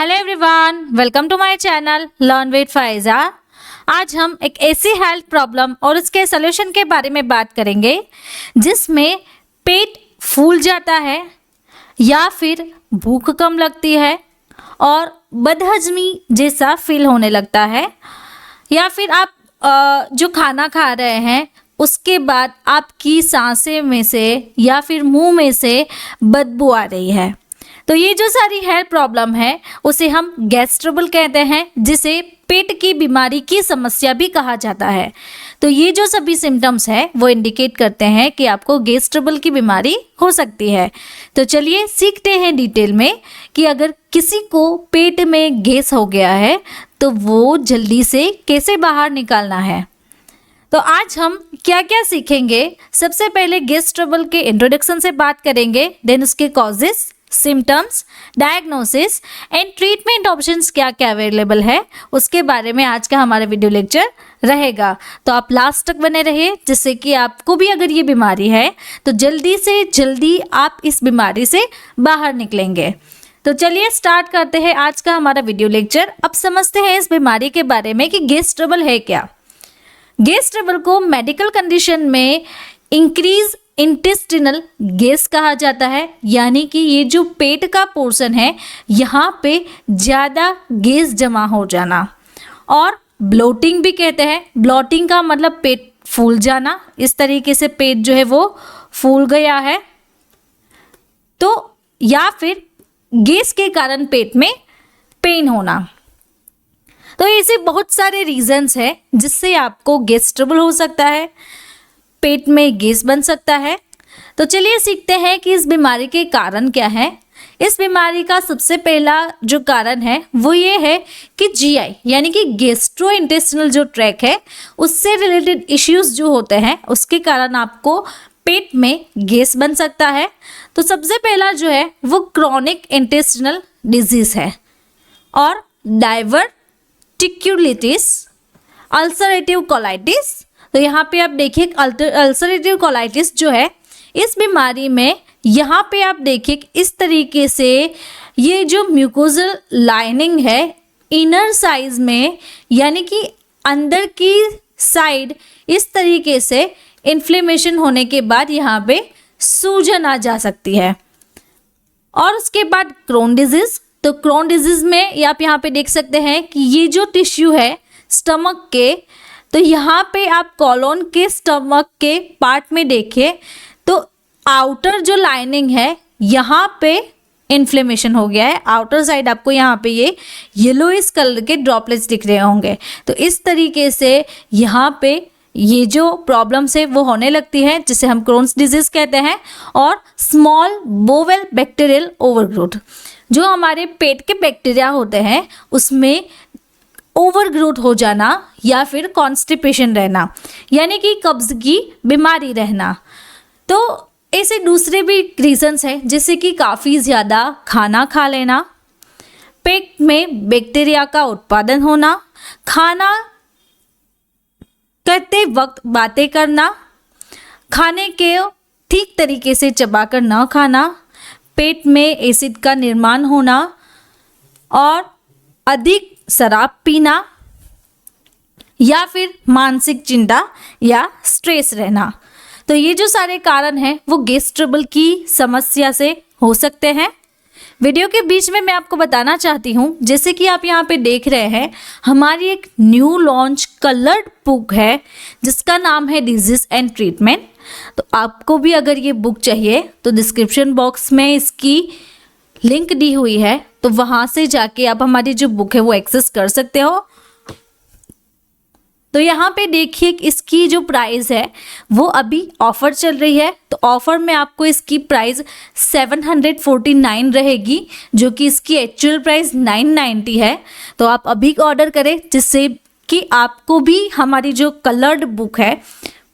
Hello everyone, welcome to my channel learn with Faiza. आज हम एक ऐसी हेल्थ प्रॉब्लम और उसके सलूशन के बारे में बात करेंगे जिसमें पेट फूल जाता है या फिर भूख कम लगती है और बदहजमी जैसा फील होने लगता है, या फिर आप जो खाना खा रहे हैं उसके बाद आपकी सांसें में से या फिर मुंह में से बदबू आ रही है। तो ये जो सारी हेल्थ प्रॉब्लम है उसे हम गैस ट्रबल कहते हैं, जिसे पेट की बीमारी की समस्या भी कहा जाता है। तो ये जो सभी सिम्टम्स है वो इंडिकेट करते हैं कि आपको गैस ट्रबल की बीमारी हो सकती है। तो चलिए सीखते हैं डिटेल में कि अगर किसी को पेट में गैस हो गया है तो वो जल्दी से कैसे बाहर निकालना है। तो आज हम क्या क्या सीखेंगे। सबसे पहले गैस ट्रबल के इंट्रोडक्शन से बात करेंगे, देन उसके causes, symptoms, diagnosis and treatment options क्या क्या अवेलेबल है, उसके बारे में आज का हमारा वीडियो लेक्चर रहेगा। तो आप लास्ट तक बने रहिए, जिससे कि आपको भी अगर ये बीमारी है तो जल्दी से जल्दी आप इस बीमारी से बाहर निकलेंगे। तो चलिए स्टार्ट करते हैं आज का हमारा वीडियो लेक्चर। अब समझते हैं इस बीमारी के बारे में कि गैस ट्रबल है क्या। गैस ट्रबल को मेडिकल कंडीशन में इंक्रीज इंटेस्टिनल गैस कहा जाता है, यानी कि ये जो पेट का पोर्शन है यहाँ पे ज़्यादा गैस जमा हो जाना, और ब्लोटिंग भी कहते हैं। ब्लोटिंग का मतलब पेट फूल जाना, इस तरीके से पेट जो है वो फूल गया है। तो या फिर गैस के कारण पेट में पेन होना। तो ऐसे बहुत सारे रीजंस हैं जिससे आपको गैस ट्रबल हो सकता है, पेट में गैस बन सकता है। तो चलिए सीखते हैं कि इस बीमारी के कारण क्या है। इस बीमारी का सबसे पहला जो कारण है वो ये है कि जीआई यानी कि गैस्ट्रोइंटेस्टिनल जो ट्रैक है उससे रिलेटेड इश्यूज जो होते हैं उसके कारण आपको पेट में गैस बन सकता है। तो सबसे पहला जो है वो क्रॉनिक इंटेस्टिनल डिजीज है, और डाइवर्टिक्यूलिटिस, अल्सरेटिव कोलाइटिस। तो यहाँ पे आप देखिए अल्सरेटिव कोलाइटिस जो है इस बीमारी में यहाँ पे आप देखिए इस तरीके से ये जो म्यूकोजल लाइनिंग है इनर साइज में यानी कि अंदर की साइड इस तरीके से इन्फ्लेमेशन होने के बाद यहाँ पे सूजन आ जा सकती है। और उसके बाद क्रोन डिजीज। तो क्रोन डिजीज में आप यहाँ पे देख सकते हैं कि ये जो टिश्यू है स्टमक के, तो यहाँ पे आप कॉलोन के स्टमक के पार्ट में देखिए तो आउटर जो लाइनिंग है यहाँ पे इन्फ्लेमेशन हो गया है। आउटर साइड आपको यहाँ पे ये येलोइश कलर के ड्रॉपलेट्स दिख रहे होंगे। तो इस तरीके से यहाँ पे ये जो प्रॉब्लम्स है वो होने लगती है, जिसे हम क्रोन्स डिजीज कहते हैं। और स्मॉल बोवेल बैक्टीरियल ओवरग्रोथ, जो हमारे पेट के बैक्टीरिया होते हैं उसमें ओवरग्रोथ हो जाना या फिर कॉन्स्टिपेशन रहना, यानी कि कब्ज की बीमारी रहना। तो ऐसे दूसरे भी रीजंस हैं, जैसे कि काफ़ी ज़्यादा खाना खा लेना, पेट में बैक्टीरिया का उत्पादन होना, खाना करते वक्त बातें करना, खाने के ठीक तरीके से चबाकर न खाना, पेट में एसिड का निर्माण होना, और अधिक शराब पीना, या फिर मानसिक चिंता या स्ट्रेस रहना। तो ये जो सारे कारण हैं वो गैस ट्रबल की समस्या से हो सकते हैं। वीडियो के बीच में मैं आपको बताना चाहती हूँ, जैसे कि आप यहाँ पे देख रहे हैं हमारी एक न्यू लॉन्च कलर्ड बुक है जिसका नाम है डिजीज एंड ट्रीटमेंट। तो आपको भी अगर ये बुक चाहिए तो डिस्क्रिप्शन बॉक्स में इसकी लिंक दी हुई है, तो वहाँ से जाके आप हमारी जो बुक है वो एक्सेस कर सकते हो। तो यहाँ पे देखिए इसकी जो प्राइस है वो अभी ऑफ़र चल रही है। तो ऑफ़र में आपको इसकी प्राइस 749 रहेगी, जो कि इसकी एक्चुअल प्राइस 990 है। तो आप अभी ऑर्डर करें, जिससे कि आपको भी हमारी जो कलर्ड बुक है,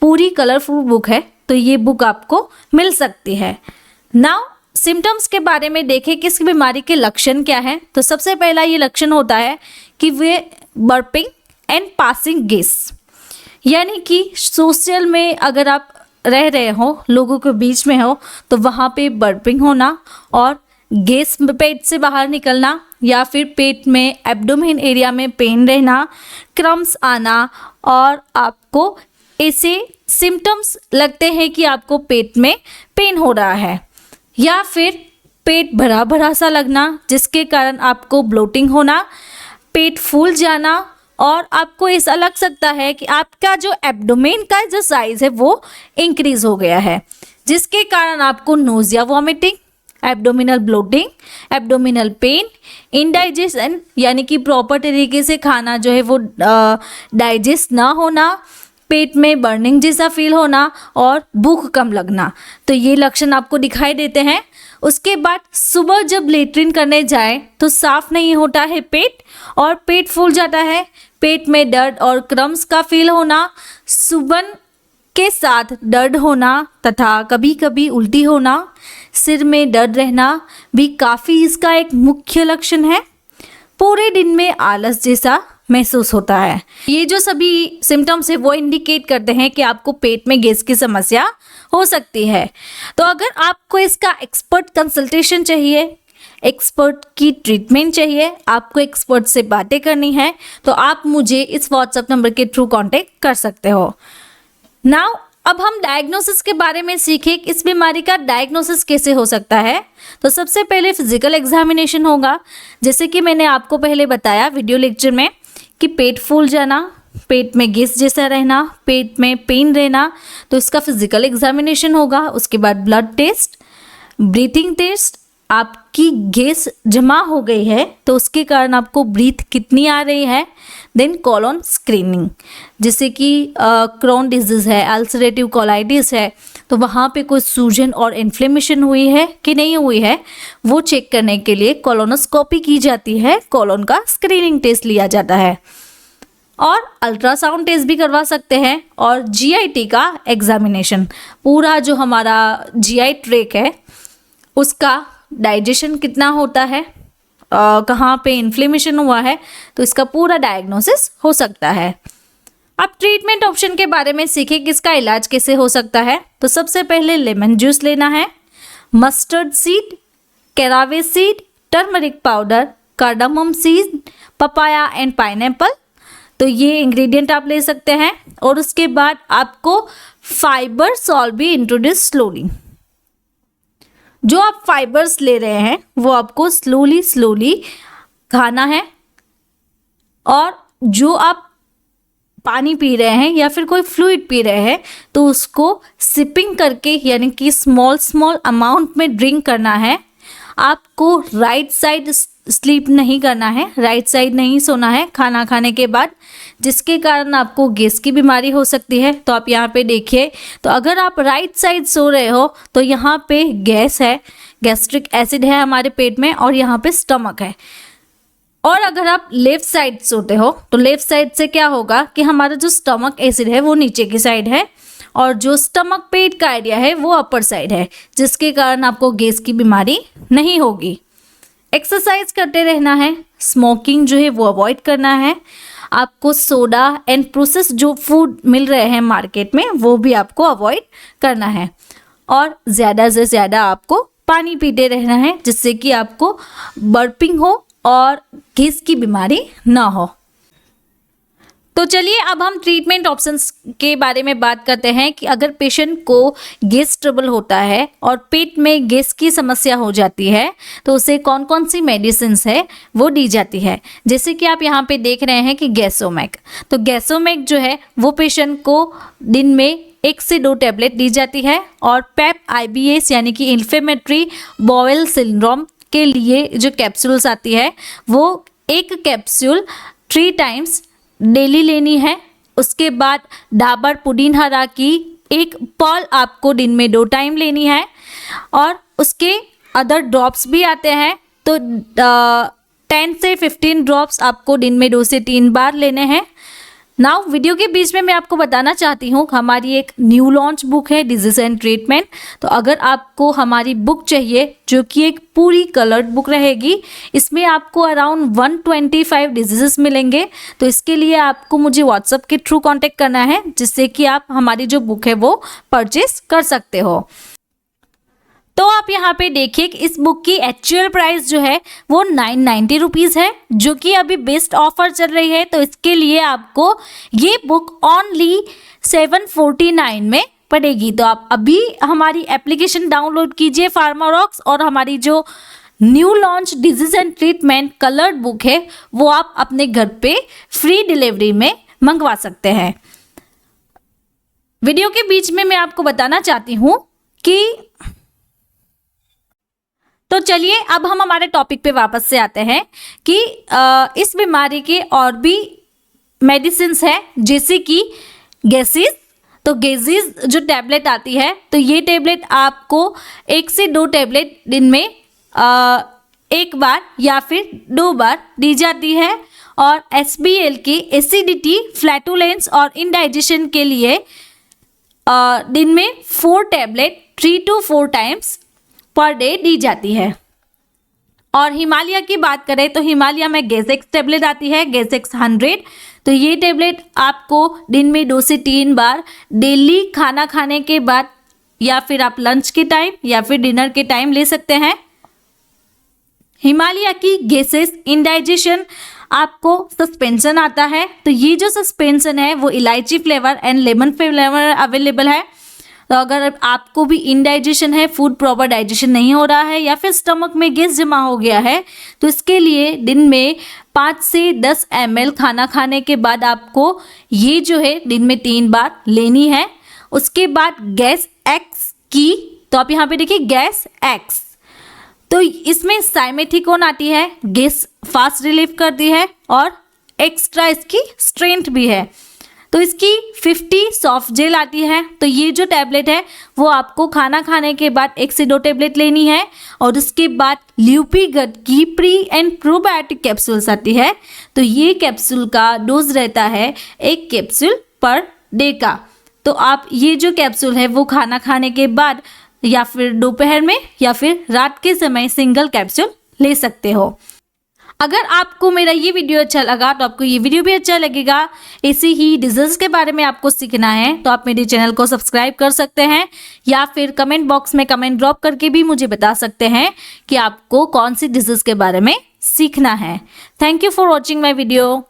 पूरी कलरफुल बुक है, तो ये बुक आपको मिल सकती है। नाउ सिम्टम्स के बारे में देखें कि इस बीमारी के लक्षण क्या है। तो सबसे पहला ये लक्षण होता है कि वे बर्पिंग एंड पासिंग गैस, यानी कि सोशल में अगर आप रह रहे हो, लोगों के बीच में हो, तो वहाँ पे बर्पिंग होना और गैस पेट से बाहर निकलना, या फिर पेट में एब्डोमेन एरिया में पेन रहना, क्रम्स आना, और आपको ऐसे सिम्टम्स लगते हैं कि आपको पेट में पेन हो रहा है, या फिर पेट भरा भरा सा लगना जिसके कारण आपको ब्लोटिंग होना, पेट फूल जाना, और आपको ऐसा लग सकता है कि आपका जो एब्डोमेन का जो साइज़ है वो इंक्रीज हो गया है, जिसके कारण आपको nausea, vomiting, abdominal bloating, abdominal pain, indigestion यानी कि प्रॉपर तरीके से खाना जो है वो डाइजेस्ट ना होना, पेट में बर्निंग जैसा फील होना और भूख कम लगना, तो ये लक्षण आपको दिखाई देते हैं। उसके बाद सुबह जब लेट्रिन करने जाए तो साफ नहीं होता है पेट और पेट फूल जाता है, पेट में दर्द और क्रम्स का फील होना, सुबन के साथ दर्द होना तथा कभी कभी उल्टी होना, सिर में दर्द रहना भी काफ़ी इसका एक मुख्य लक्षण है। पूरे दिन में आलस जैसा महसूस होता है। ये जो सभी सिम्टम्स है वो इंडिकेट करते हैं कि आपको पेट में गैस की समस्या हो सकती है। तो अगर आपको इसका एक्सपर्ट कंसल्टेशन चाहिए, एक्सपर्ट की ट्रीटमेंट चाहिए, आपको एक्सपर्ट से बातें करनी है, तो आप मुझे इस व्हाट्सएप नंबर के थ्रू कांटेक्ट कर सकते हो। नाउ अब हम डायग्नोसिस के बारे में सीखें कि इस बीमारी का डायग्नोसिस कैसे हो सकता है। तो सबसे पहले फिजिकल एग्जामिनेशन होगा, जैसे कि मैंने आपको पहले बताया वीडियो लेक्चर में कि पेट फूल जाना, पेट में गैस जैसा रहना, पेट में पेन रहना, तो इसका फिजिकल एग्जामिनेशन होगा। उसके बाद ब्लड टेस्ट, ब्रीथिंग टेस्ट, आपकी गैस जमा हो गई है तो उसके कारण आपको ब्रीथ कितनी आ रही है। देन कॉलोन स्क्रीनिंग, जैसे कि क्रोन डिजीज़ है, अल्सरेटिव कोलाइटिस है, तो वहाँ पे कोई सूजन और इन्फ्लेमेशन हुई है कि नहीं हुई है वो चेक करने के लिए कोलोनोस्कोपी की जाती है, कोलोन का स्क्रीनिंग टेस्ट लिया जाता है, और अल्ट्रासाउंड टेस्ट भी करवा सकते हैं। और जीआईटी का एग्जामिनेशन, पूरा जो हमारा जीआई ट्रैक है उसका डाइजेशन कितना होता है, कहाँ पे इन्फ्लेमेशन हुआ है, तो इसका पूरा डायग्नोसिस हो सकता है। अब ट्रीटमेंट ऑप्शन के बारे में सीखें कि इसका इलाज कैसे हो सकता है। तो सबसे पहले लेमन जूस लेना है, mustard seed, caraway seed, turmeric powder, cardamom seed, papaya and pineapple, तो ये इंग्रेडिएंट आप ले सकते हैं। और उसके बाद आपको फाइबर सॉल्ट भी इंट्रोड्यूस स्लोली, जो आप फाइबर्स ले रहे हैं वो आपको स्लोली खाना है, और जो आप पानी पी रहे हैं या फिर कोई फ्लूइड पी रहे हैं तो उसको सिपिंग करके यानी कि स्मॉल अमाउंट में ड्रिंक करना है। आपको राइट साइड स्लीप नहीं करना है, राइट साइड नहीं सोना है खाना खाने के बाद, जिसके कारण आपको गैस की बीमारी हो सकती है। तो आप यहाँ पे देखिए, तो अगर आप राइट साइड सो रहे हो तो यहाँ पे गैस है, गैस्ट्रिक एसिड है हमारे पेट में, और यहाँ पे स्टमक है। और अगर आप लेफ्ट साइड सोते हो तो लेफ्ट साइड से क्या होगा कि हमारा जो स्टमक एसिड है वो नीचे की साइड है, और जो स्टमक पेट का एरिया है वो अपर साइड है, जिसके कारण आपको गैस की बीमारी नहीं होगी। एक्सरसाइज करते रहना है, स्मोकिंग जो है वो अवॉइड करना है, आपको सोडा एंड प्रोसेस जो फूड मिल रहे हैं मार्केट में वो भी आपको अवॉइड करना है, और ज़्यादा से ज़्यादा आपको पानी पीते रहना है, जिससे कि आपको बर्पिंग हो और गैस की बीमारी ना हो। तो चलिए अब हम ट्रीटमेंट ऑप्शंस के बारे में बात करते हैं कि अगर पेशेंट को गैस ट्रबल होता है और पेट में गैस की समस्या हो जाती है तो उसे कौन कौन सी मेडिसिन्स है वो दी जाती है। जैसे कि आप यहाँ पे देख रहे हैं कि गैसोमैक, तो गैसोमैक जो है वो पेशेंट को दिन में 1 से 2 टैबलेट दी जाती है, और पेप IBS यानी कि इन्फ्लेमेटरी बाउल सिंड्रोम के लिए जो कैप्सूल्स आती है वो 1 कैप्सूल 3 टाइम्स डेली लेनी है। उसके बाद डाबर पुदीन हरा की 1 पर्ल आपको दिन में 2 टाइम लेनी है, और उसके अदर ड्रॉप्स भी आते हैं, तो 10 से 15 ड्रॉप्स आपको दिन में 2 से 3 बार लेने हैं। नाउ वीडियो के बीच में मैं आपको बताना चाहती हूँ हमारी एक न्यू लॉन्च बुक है डिजीज एंड ट्रीटमेंट। तो अगर आपको हमारी बुक चाहिए जो कि एक पूरी कलर्ड बुक रहेगी, इसमें आपको अराउंड 125 डिजीजेस मिलेंगे, तो इसके लिए आपको मुझे व्हाट्सएप के थ्रू कांटेक्ट करना है, जिससे कि आप हमारी जो बुक है वो परचेस कर सकते हो। तो आप यहाँ पे देखिए कि इस बुक की एक्चुअल प्राइस जो है वो 990 रुपीज़ है, जो कि अभी बेस्ट ऑफर चल रही है। तो इसके लिए आपको ये बुक ओनली 749 में पड़ेगी। तो आप अभी हमारी एप्लीकेशन डाउनलोड कीजिए फार्मारॉक्स, और हमारी जो new launch disease and treatment coloured book है वो आप अपने घर पे फ्री डिलीवरी में मंगवा सकते हैं। वीडियो के बीच में मैं आपको बताना चाहती हूँ कि तो चलिए अब हम हमारे टॉपिक पे वापस से आते हैं कि इस बीमारी के और भी मेडिसिन्स हैं, जैसे कि गैसेस। तो गैसेस जो टैबलेट आती है, तो ये टैबलेट आपको 1 से 2 टैबलेट दिन में एक बार या फिर 2 बार दी जाती है। और SBL की एसिडिटी, फ्लैटुलेंस और इंडाइजेशन के लिए दिन में 4 tablet 3 to 4 times per day दी जाती है। और हिमालय की बात करें तो हिमालय में गैजेक्स टैबलेट आती है, गैजेक्स 100। तो ये टैबलेट आपको दिन में 2 से 3 बार डेली खाना खाने के बाद, या फिर आप लंच के टाइम या फिर डिनर के टाइम ले सकते हैं। हिमालय की गैसेस इंडाइजेशन आपको सस्पेंशन आता है। तो ये जो सस्पेंशन है वो इलायची flavour and lemon flavour available है। तो अगर आपको भी इंडाइजेशन है, फूड प्रॉपर डाइजेशन नहीं हो रहा है, या फिर स्टमक में गैस जमा हो गया है, तो इसके लिए दिन में 5 से 10 ml खाना खाने के बाद आपको ये जो है दिन में 3 बार लेनी है। उसके बाद गैस एक्स की, तो आप यहाँ पे देखिए गैस एक्स, तो इसमें साइमेथिकोन आती है, गैस फास्ट रिलीव करती है और एक्स्ट्रा इसकी स्ट्रेंथ भी है। तो इसकी 50 सॉफ्ट जेल आती है। तो ये जो टैबलेट है वो आपको खाना खाने के बाद 1 से 2 टैबलेट लेनी है। और उसके बाद ल्यूपीगट की प्री एंड प्रोबायोटिक कैप्सूल्स आती है। तो ये कैप्सूल का डोज रहता है 1 कैप्सूल पर डे का। तो आप ये जो कैप्सूल है वो खाना खाने के बाद या फिर दोपहर में या फिर रात के समय सिंगल कैप्सूल ले सकते हो। अगर आपको मेरा ये वीडियो अच्छा लगा तो आपको ये वीडियो भी अच्छा लगेगा। ऐसे ही डिजीज के बारे में आपको सीखना है तो आप मेरे चैनल को सब्सक्राइब कर सकते हैं, या फिर कमेंट बॉक्स में कमेंट ड्रॉप करके भी मुझे बता सकते हैं कि आपको कौन सी डिजीज के बारे में सीखना है। Thank you for watching my video.